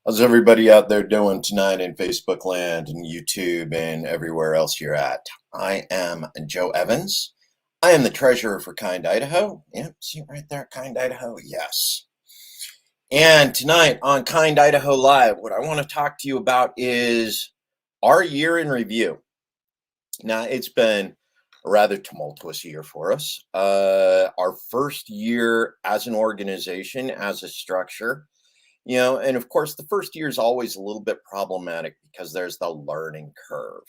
How's everybody out there doing tonight in Facebook land and YouTube and everywhere else you're at? I am Joe Evans. I am the treasurer for Kind Idaho. Yep, see it right there, Kind Idaho. Yes. And tonight on Kind Idaho Live, what I want to talk to you about is our year in review. Now, it's been a rather tumultuous year for us. Our first year as an organization, as a structure. And of course, the first year is always a little bit problematic because there's the learning curve.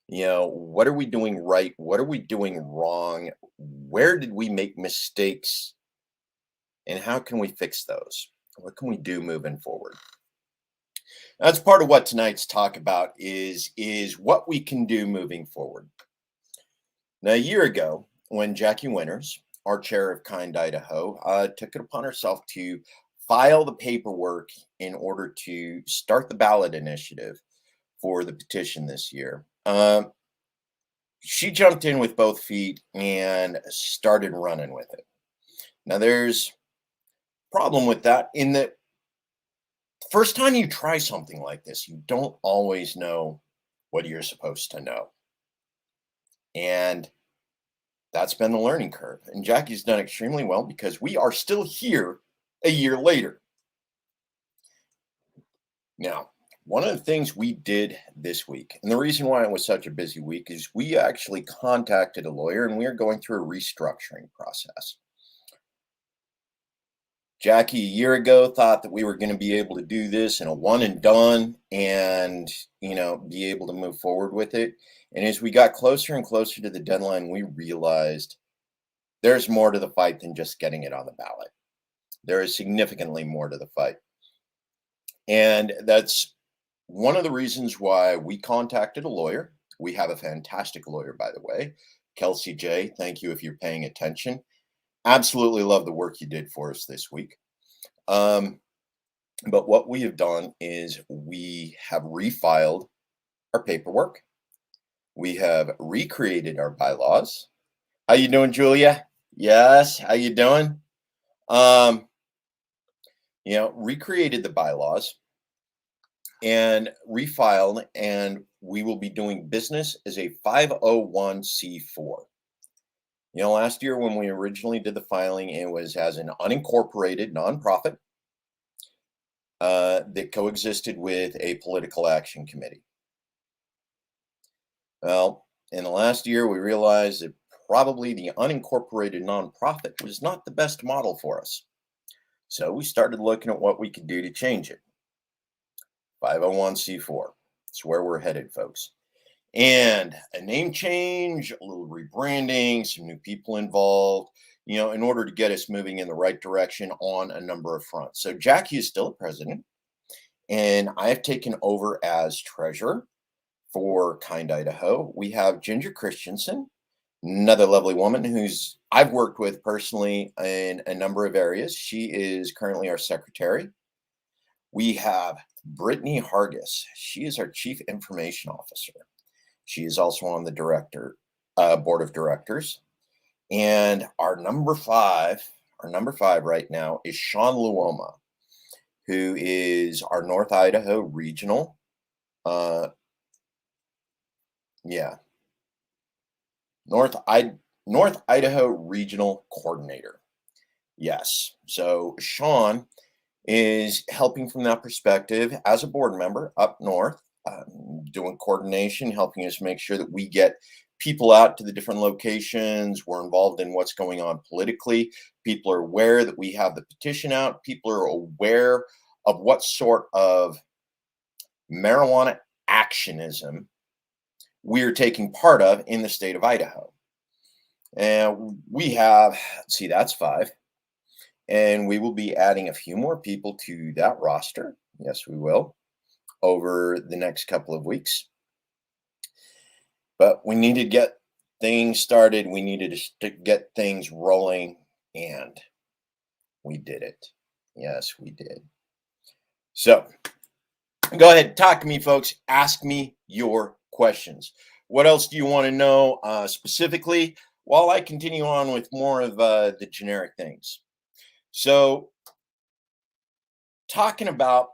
What are we doing right? What are we doing wrong? Where did we make mistakes? And how can we fix those? What can we do moving forward? That's part of what tonight's talk about is what we can do moving forward. Now, a year ago, when Jackie Winters, our chair of Kind Idaho, took it upon herself to file the paperwork in order to start the ballot initiative for the petition this year. She jumped in with both feet and started running with it. Now, there's a problem with that in that first time you try something like this, you don't always know what you're supposed to know. And that's been the learning curve. And Jackie's done extremely well because we are still here a year later. Now, one of the things we did this week, and the reason why it was such a busy week, is we actually contacted a lawyer and we are going through a restructuring process. Jackie, a year ago, thought that we were going to be able to do this in a one and done and, be able to move forward with it. And as we got closer and closer to the deadline, we realized there's more to the fight than just getting it on the ballot. There is significantly more to the fight. And that's one of the reasons why we contacted a lawyer. We have a fantastic lawyer, by the way, Kelsey J. Thank you if you're paying attention. Absolutely love the work you did for us this week. But what we have done is we have refiled our paperwork. We have recreated our bylaws. How you doing, Julia? Yes, how you doing? Recreated the bylaws and refiled, and we will be doing business as a 501c4. Last year when we originally did the filing, it was as an unincorporated nonprofit that coexisted with a political action committee. Well, in the last year, we realized that probably the unincorporated nonprofit was not the best model for us. So we started looking at what we could do to change it. 501c4. It's where we're headed, folks. And a name change, a little rebranding, some new people involved, in order to get us moving in the right direction on a number of fronts. So Jackie is still president, and I have taken over as treasurer for Kind Idaho. We have Ginger Christensen, another lovely woman who's I've worked with personally in a number of areas. She is currently our secretary. We have Brittany Hargis. She is our chief information officer. She is also on the board of directors. And our number five right now is Sean Luoma, who is our North Idaho regional. North Idaho regional coordinator. Yes. So Sean is helping from that perspective as a board member up north. Doing coordination, helping us make sure that we get people out to the different locations. We're involved in what's going on politically. People are aware that we have the petition out. People are aware of what sort of marijuana actionism we're taking part of in the state of Idaho. And we have, that's 5. And we will be adding a few more people to that roster. Yes, we will. Over the next couple of weeks. But we need to get things started. We needed to get things rolling, and we did it. Yes, we did. So go ahead, talk to me, folks. Ask me your questions. What else do you want to know specifically while I continue on with more of the generic things? So talking about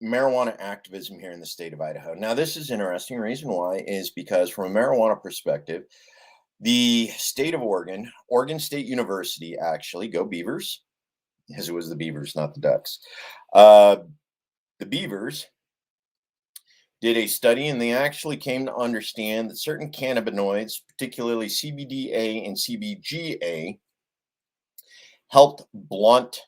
marijuana activism here in the state of Idaho. Now, this is interesting. Reason why is because, from a marijuana perspective, the state of Oregon State University, actually, go Beavers, as it was the Beavers, not the Ducks. The Beavers did a study, and they actually came to understand that certain cannabinoids, particularly CBDA and CBGA, helped blunt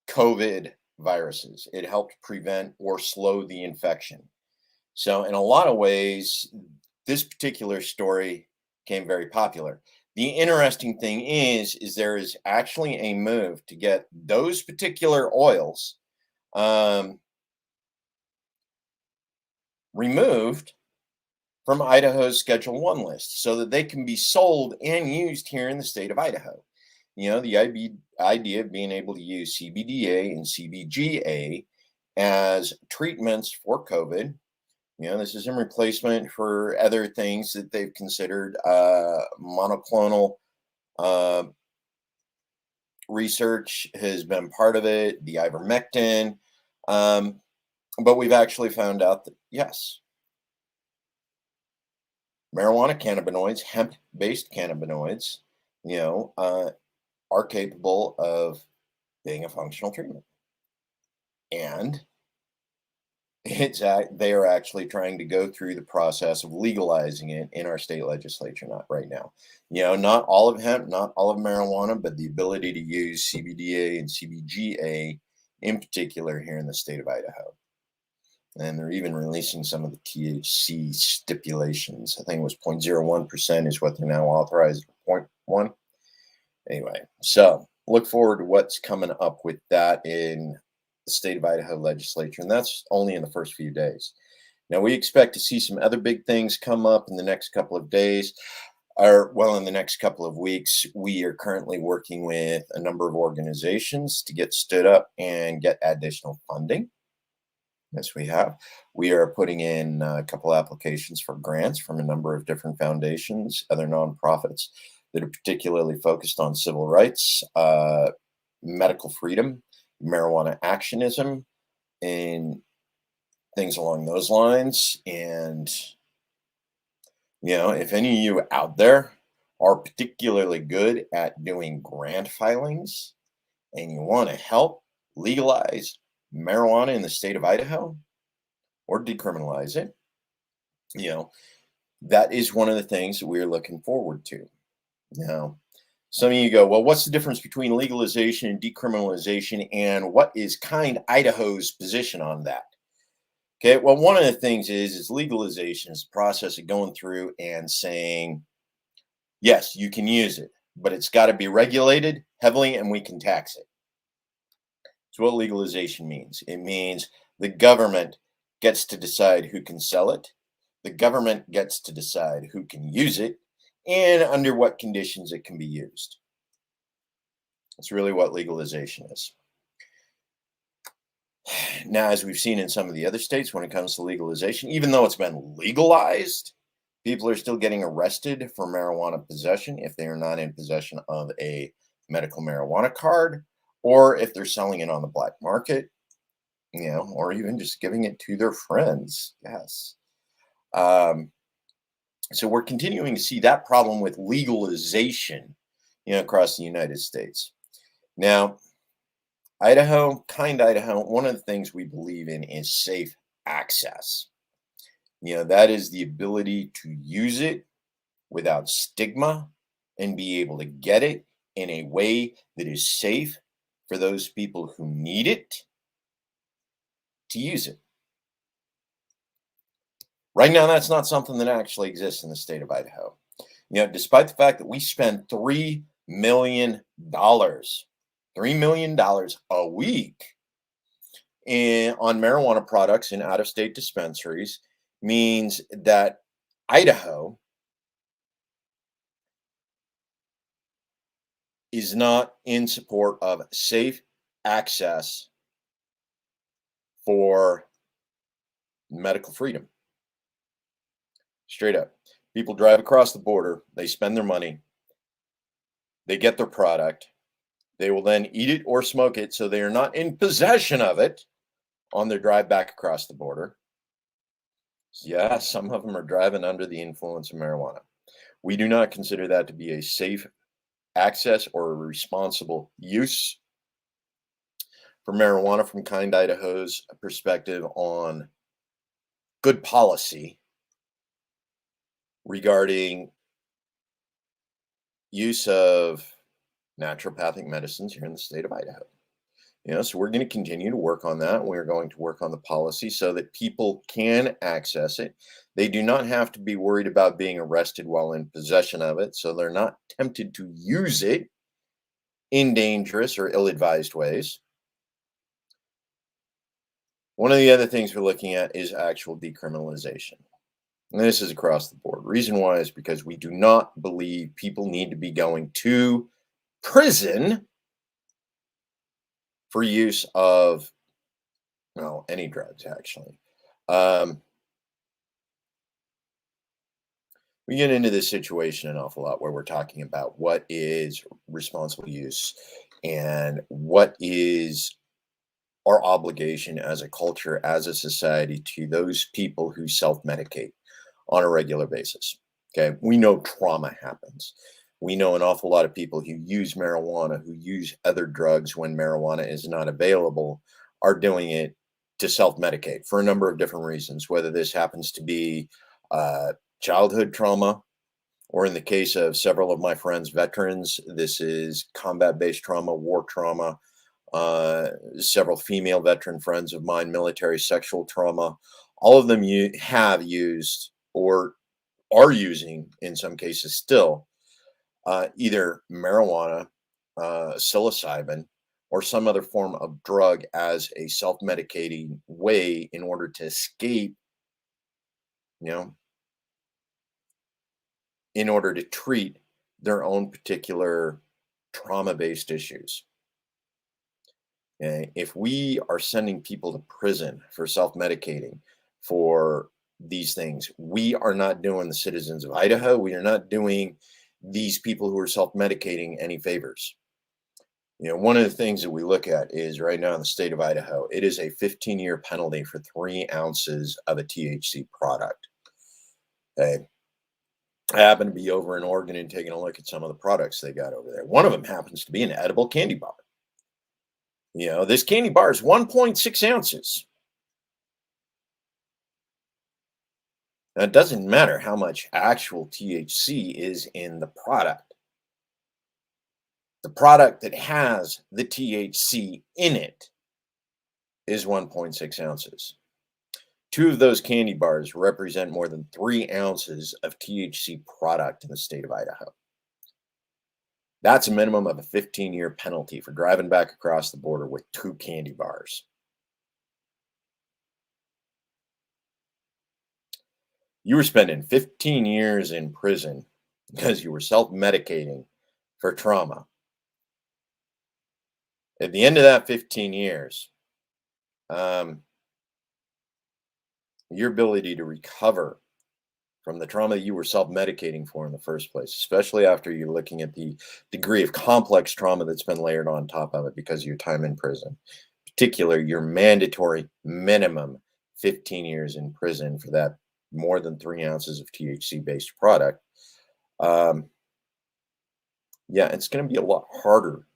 COVID viruses. It helped prevent or slow the infection. So, in a lot of ways, this particular story became very popular. The interesting thing is there is actually a move to get those particular oils removed from Idaho's Schedule 1 list so that they can be sold and used here in the state of Idaho. You know, the idea of being able to use CBDA and CBGA as treatments for COVID. You know, this is in replacement for other things that they've considered. Monoclonal research has been part of it, the ivermectin. But we've actually found out that, yes, marijuana cannabinoids, hemp-based cannabinoids, are capable of being a functional treatment. And they are actually trying to go through the process of legalizing it in our state legislature, not right now. You know, not all of hemp, not all of marijuana, but the ability to use CBDA and CBGA in particular here in the state of Idaho. And they're even releasing some of the THC stipulations. I think it was 0.01% is what they're now authorized at 0.1. Anyway, so look forward to what's coming up with that in the state of Idaho legislature, and that's only in the first few days. Now, we expect to see some other big things come up in the next couple of days, or well, in the next couple of weeks. We are currently working with a number of organizations to get stood up and get additional funding. Yes, we have. We are putting in a couple applications for grants from a number of different foundations, other nonprofits that are particularly focused on civil rights, medical freedom, marijuana actionism, and things along those lines. And, if any of you out there are particularly good at doing grant filings and you want to help legalize marijuana in the state of Idaho or decriminalize it, that is one of the things that we're looking forward to. Now, some of you go, well, what's the difference between legalization and decriminalization, and what is Kind Idaho's position on that? Okay, well, one of the things is legalization is the process of going through and saying, yes, you can use it, but it's got to be regulated heavily and we can tax it. So what legalization means? It means the government gets to decide who can sell it. The government gets to decide who can use it and under what conditions it can be used. That's really what legalization is. Now, as we've seen in some of the other states, when it comes to legalization, even though it's been legalized, people are still getting arrested for marijuana possession if they are not in possession of a medical marijuana card, or if they're selling it on the black market, or even just giving it to their friends. Yes. So we're continuing to see that problem with legalization, across the United States. Now, Idaho, Kind Idaho, one of the things we believe in is safe access. That is the ability to use it without stigma and be able to get it in a way that is safe for those people who need it to use it. Right now, that's not something that actually exists in the state of Idaho. Despite the fact that we spend $3 million a week on marijuana products in out-of-state dispensaries, means that Idaho is not in support of safe access for medical freedom. Straight up. People drive across the border, they spend their money, they get their product, they will then eat it or smoke it, so they are not in possession of it, on their drive back across the border. Yeah, some of them are driving under the influence of marijuana. We do not consider that to be a safe access or a responsible use for marijuana from Kind Idaho's perspective on good policy regarding use of naturopathic medicines here in the state of Idaho. So we're going to continue to work on that. We're going to work on the policy so that people can access it. They do not have to be worried about being arrested while in possession of it, so they're not tempted to use it in dangerous or ill-advised ways. One of the other things we're looking at is actual decriminalization. And this is across the board. Reason why is because we do not believe people need to be going to prison for use of, well, any drugs, actually. We get into this situation an awful lot where we're talking about what is responsible use and what is our obligation as a culture, as a society, to those people who self-medicate on a regular basis. Okay, we know trauma happens. We know an awful lot of people who use marijuana, who use other drugs when marijuana is not available, are doing it to self-medicate for a number of different reasons, whether this happens to be childhood trauma, or in the case of several of my friends, veterans, this is combat-based trauma, war trauma, several female veteran friends of mine, military sexual trauma. All of them have used or are using, in some cases still, either marijuana, psilocybin, or some other form of drug as a self-medicating way in order to escape, in order to treat their own particular trauma-based issues. If we are sending people to prison for self-medicating for these things, we are not doing the citizens of Idaho, we are not doing these people who are self-medicating any favors. One of the things that we look at is right now in the state of Idaho, it is a 15-year penalty for 3 ounces of a THC product. Okay. I happen to be over in Oregon and taking a look at some of the products they got over there. One of them happens to be an edible candy bar. This candy bar is 1.6 ounces. Now, it doesn't matter how much actual THC is in the product. The product that has the THC in it is 1.6 ounces. 2 of those candy bars represent more than 3 ounces of THC product in the state of Idaho. That's a minimum of a 15-year penalty for driving back across the border with 2 candy bars. You were spending 15 years in prison because you were self-medicating for trauma. At the end of that 15 years, your ability to recover from the trauma that you were self-medicating for in the first place, especially after you're looking at the degree of complex trauma that's been layered on top of it because of your time in prison, in particular your mandatory minimum 15 years in prison for that more than 3 ounces of THC-based product. Yeah, it's going to be a lot harder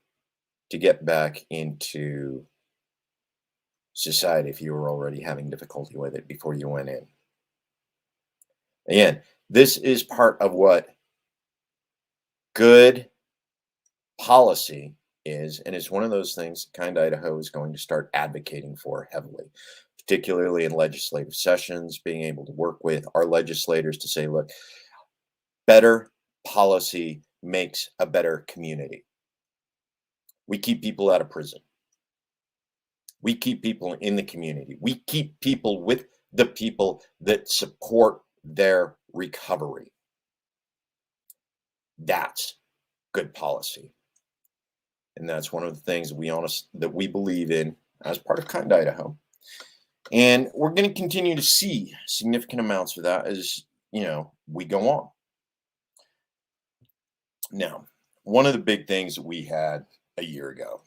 to get back into society if you were already having difficulty with it before you went in. Again, this is part of what good policy is, and it's one of those things Kind Idaho is going to start advocating for heavily, particularly in legislative sessions, being able to work with our legislators to say, look, better policy makes a better community. We keep people out of prison. We keep people in the community. We keep people with the people that support their recovery. That's good policy. And that's one of the things that we believe in as part of Kind Idaho. And we're going to continue to see significant amounts of that as, we go on. Now, one of the big things that we had a year ago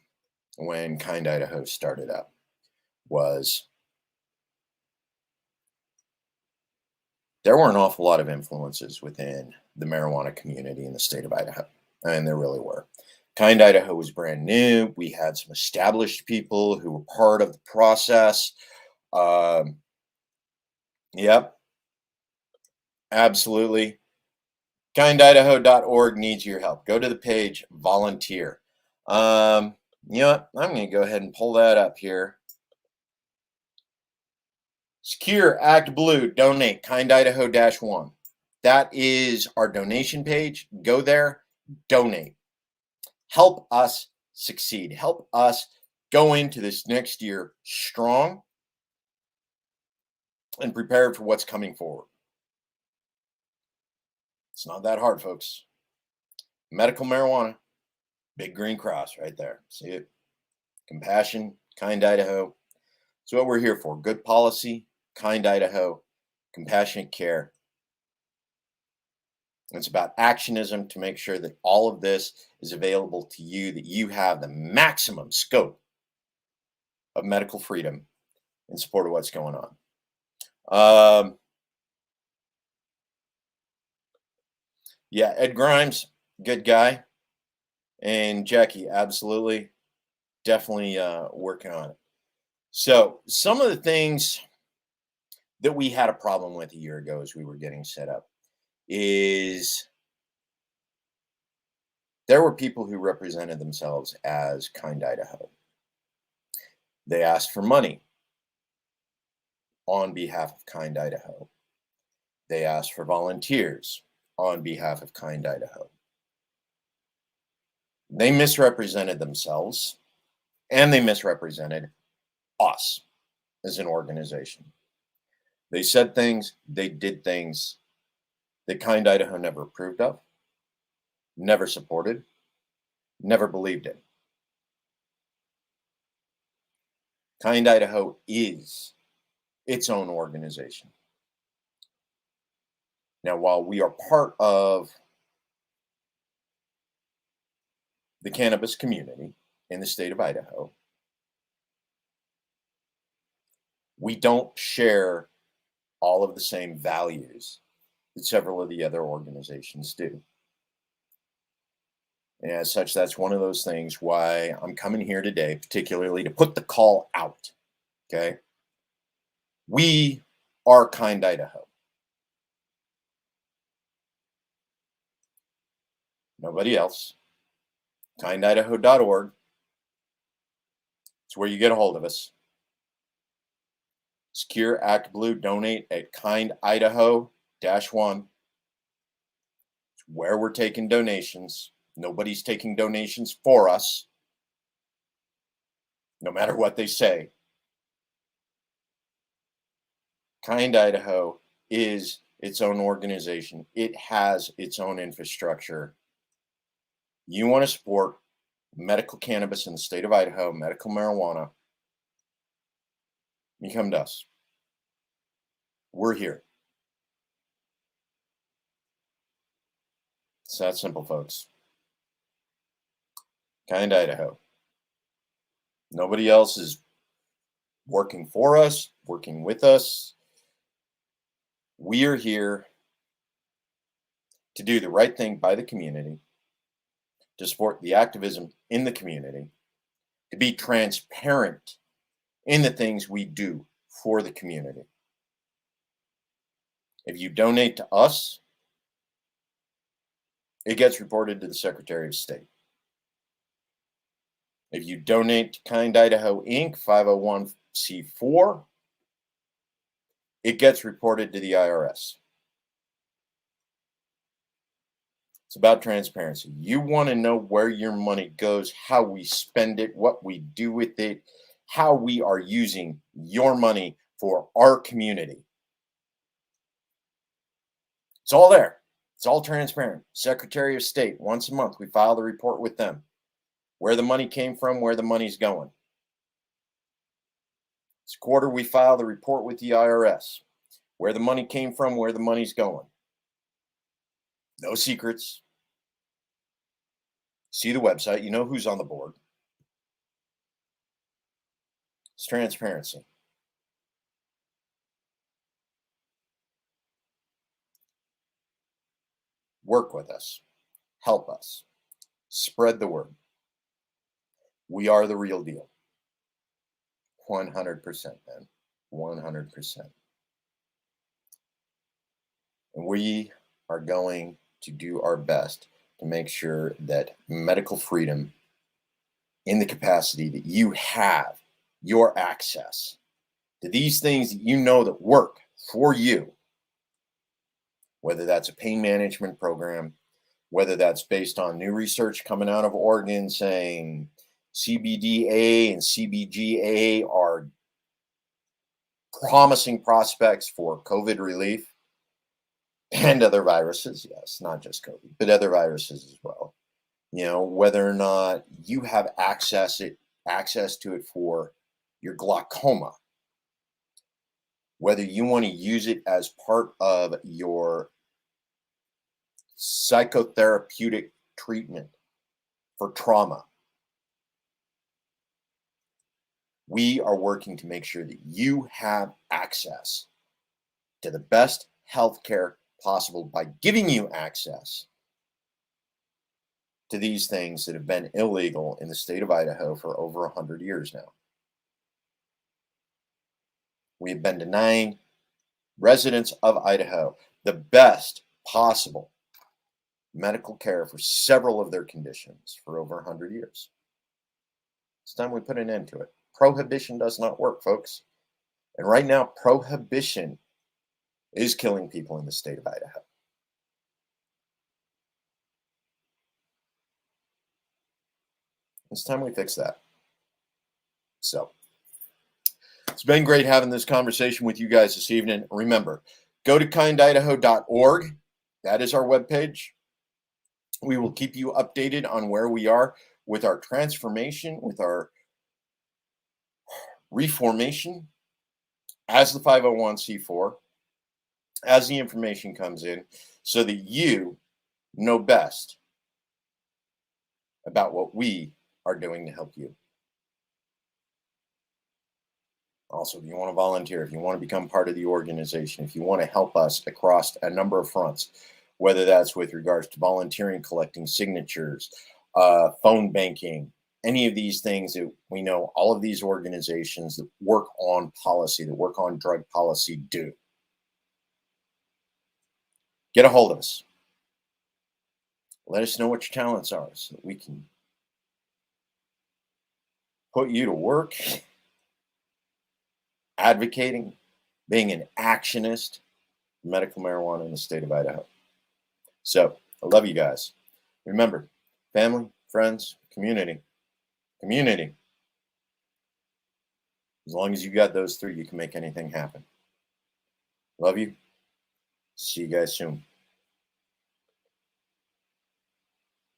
when Kind Idaho started up was there were an awful lot of influences within the marijuana community in the state of Idaho, and there really were. Kind Idaho was brand new. We had some established people who were part of the process. Um, yep, absolutely. KindIdaho.org needs your help. Go to the page, volunteer. You know what? I'm going to go ahead and pull that up here. Secure, Act Blue, donate, Kind Idaho -1. That is our donation page. Go there, donate. Help us succeed. Help us go into this next year strong and prepared for what's coming forward. It's not that hard, folks. Medical marijuana, big green cross right there. See it? Compassion, Kind Idaho. It's what we're here for. Good policy, Kind Idaho, compassionate care. It's about actionism to make sure that all of this is available to you, that you have the maximum scope of medical freedom in support of what's going on. Yeah, Ed Grimes, good guy. And Jackie, absolutely, definitely working on it. So some of the things that we had a problem with a year ago as we were getting set up is there were people who represented themselves as Kind Idaho. They asked for money on behalf of Kind Idaho. They asked for volunteers on behalf of Kind Idaho. They misrepresented themselves and they misrepresented us as an organization. They said things, they did things that Kind Idaho never approved of, never supported, never believed in. Kind Idaho is its own organization. Now, while we are part of the cannabis community in the state of Idaho, we don't share all of the same values that several of the other organizations do. And as such, that's one of those things why I'm coming here today, particularly to put the call out. Okay. We are Kind Idaho. Nobody else. KindIdaho.org. It's where you get a hold of us. Secure, Act Blue, donate at KindIdaho-1. It's where we're taking donations. Nobody's taking donations for us, no matter what they say. Kind Idaho is its own organization. It has its own infrastructure. You want to support medical cannabis in the state of Idaho, medical marijuana, you come to us. We're here. It's that simple, folks. Kind Idaho. Nobody else is working for us, working with us. We are here to do the right thing by the community, to support the activism in the community, to be transparent in the things we do for the community. If you donate to us, it gets reported to the Secretary of State. If you donate to Kind Idaho Inc., 501c4, it gets reported to the IRS. It's about transparency. You want to know where your money goes, how we spend it, what we do with it, how we are using your money for our community. It's all there. It's all transparent. Secretary of State, once a month, we file the report with them. Where the money came from, where the money's going. This quarter, we file the report with the IRS. Where the money came from, where the money's going. No secrets. See the website, you know who's on the board. It's transparency. Work with us. Help us. Spread the word. We are the real deal. 100%, man. 100%. And we are going to do our best to make sure that medical freedom, in the capacity that you have your access to these things that you know that work for you, whether that's a pain management program, whether that's based on new research coming out of Oregon saying CBDA and CBGA are promising prospects for COVID relief and other viruses. Yes, not just COVID, but other viruses as well. Whether or not you have access to it for your glaucoma, whether you want to use it as part of your psychotherapeutic treatment for trauma. We are working to make sure that you have access to the best healthcare possible by giving you access to these things that have been illegal in the state of Idaho for over 100 years now. We have been denying residents of Idaho the best possible medical care for several of their conditions for over 100 years. It's time we put an end to it. Prohibition does not work, folks. And right now, prohibition is killing people in the state of Idaho. It's time we fix that. So, it's been great having this conversation with you guys this evening. Remember, go to KindIdaho.org. That is our webpage. We will keep you updated on where we are with our transformation, with our reformation as the 501c4, as the information comes in, so that you know best about what we are doing to help you. Also, if you want to volunteer, if you want to become part of the organization, if you want to help us across a number of fronts, whether that's with regards to volunteering, collecting signatures, phone banking, any of these things that we know all of these organizations that work on policy, that work on drug policy do. Get a hold of us. Let us know what your talents are so that we can put you to work advocating, being an actionist, medical marijuana in the state of Idaho. So, I love you guys. Remember, family, friends, community. Community. As long as you got those three, you can make anything happen. Love you. See you guys soon.